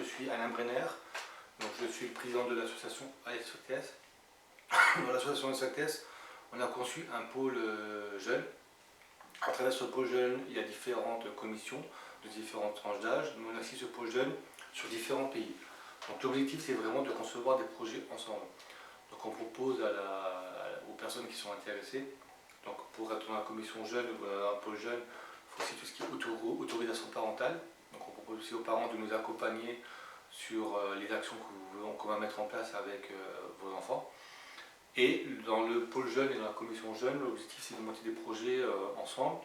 suis Alain Brenner, donc je suis le président de l'association ASFTS. Dans l'association ASFTS, on a conçu un pôle jeune. À travers ce pôle jeune, il y a différentes commissions de différentes tranches d'âge. Nous on a aussi ce pôle jeune sur différents pays. Donc l'objectif c'est vraiment de concevoir des projets ensemble. Donc on propose aux personnes qui sont intéressées, donc pour être dans la commission jeune ou dans un pôle jeune, il faut aussi tout ce qui est autorisation parentale. Donc on propose aussi aux parents de nous accompagner sur les actions qu'on va mettre en place avec vos enfants. Et dans le pôle jeune et dans la commission jeune, l'objectif c'est de monter des projets ensemble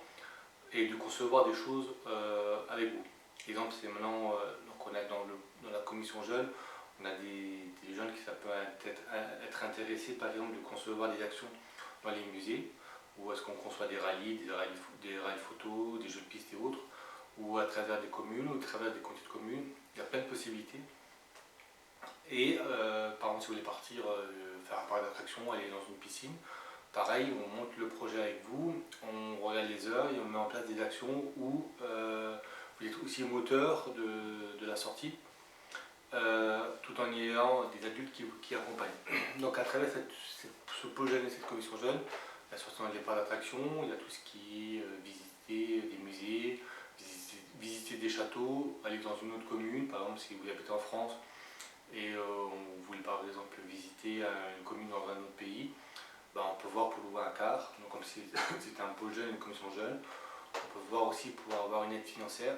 et de concevoir des choses avec vous. Exemple, c'est maintenant, donc on est dans la commission jeune, on a des jeunes qui ça peut être intéressés par exemple de concevoir des actions dans les musées, ou est-ce qu'on conçoit des rallyes photos, des jeux de piste et autres, ou à travers des communes, ou à travers des comités de communes, il y a plein de possibilités. Et par exemple si vous voulez partir faire un parc d'attractions, aller dans une piscine, pareil, on monte le projet avec vous, on regarde les heures et on met en place des actions où vous êtes aussi moteur de la sortie, tout en ayant des adultes qui accompagnent. Donc à travers ce pôle jeune et cette commission jeune, il y a surtout les parcs d'attractions, il y a tout ce qui est visiter des musées, visiter des châteaux, aller dans une autre commune, par exemple si vous habitez en France et vous voulez par exemple visiter une commune dans un autre pays, ben, on peut voir pour louer un car, donc comme c'était un pôle jeune et une commission jeune, on peut voir aussi pour avoir une aide financière.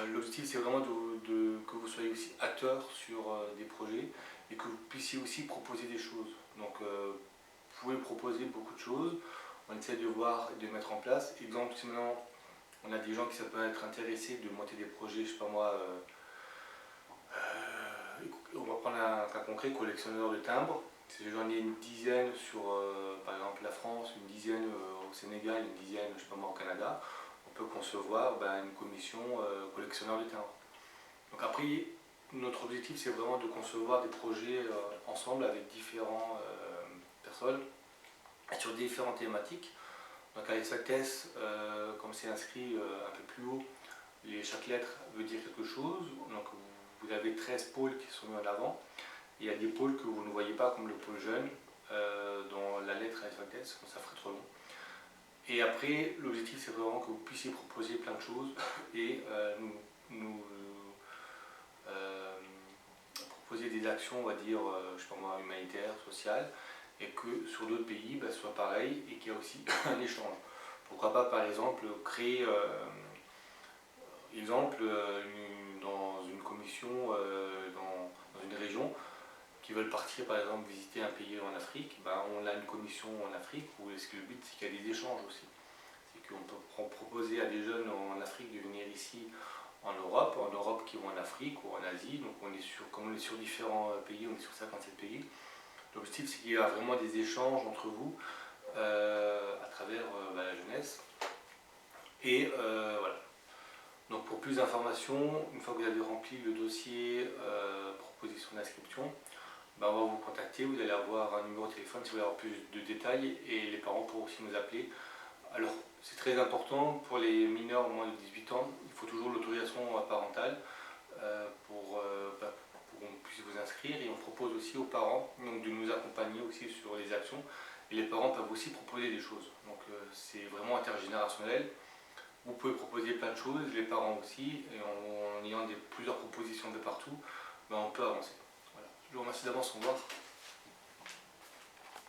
L'objectif c'est vraiment que vous soyez aussi acteur sur des projets et que vous puissiez aussi proposer des choses. Donc vous pouvez proposer beaucoup de choses, on essaie de voir et de mettre en place. Exemple, si maintenant on a des gens qui ça peut être intéressés de monter des projets, je sais pas moi, on va prendre un cas concret, collectionneur de timbres. Si j'en ai une dizaine sur par exemple la France, une dizaine au Sénégal, une dizaine je sais pas moi, au Canada, on peut concevoir une commission collectionneur de timbres. Donc après, notre objectif c'est vraiment de concevoir des projets ensemble avec différentes personnes sur différentes thématiques. Donc à l'ESFTS, comme c'est inscrit un peu plus haut, chaque lettre veut dire quelque chose. Donc vous avez 13 pôles qui sont mis en avant. Il y a des pôles que vous ne voyez pas, comme le pôle jeune, dont la lettre ASFTS, ça ferait trop long. Et après, l'objectif c'est vraiment que vous puissiez proposer plein de choses et nous proposer des actions, on va dire, je sais pas moi, humanitaires, sociales, et que sur d'autres pays, ce soit pareil et qu'il y a aussi un échange. Pourquoi pas par exemple créer, dans une commission, dans une région, qui veulent partir par exemple visiter un pays en Afrique, on a une commission en Afrique où le but c'est qu'il y a des échanges aussi. C'est qu'on peut proposer à des jeunes en Afrique de venir ici en Europe qui vont en Afrique ou en Asie, donc comme on est sur différents pays, on est sur 57 pays. L'objectif c'est qu'il y a vraiment des échanges entre vous à travers la jeunesse. Et voilà. Donc pour plus d'informations, une fois que vous avez rempli le dossier proposition d'inscription, on va vous contacter, vous allez avoir un numéro de téléphone si vous voulez avoir plus de détails et les parents pourront aussi nous appeler. Alors c'est très important pour les mineurs moins de 18 ans, il faut toujours l'autorisation parentale pour qu'on puisse vous inscrire, et on propose aussi aux parents donc, de nous accompagner aussi sur les actions, et les parents peuvent aussi proposer des choses. Donc c'est vraiment intergénérationnel. Vous pouvez proposer plein de choses, les parents aussi, et en ayant plusieurs propositions de partout, on peut avancer. Voilà. Je vous remercie d'avance, au revoir.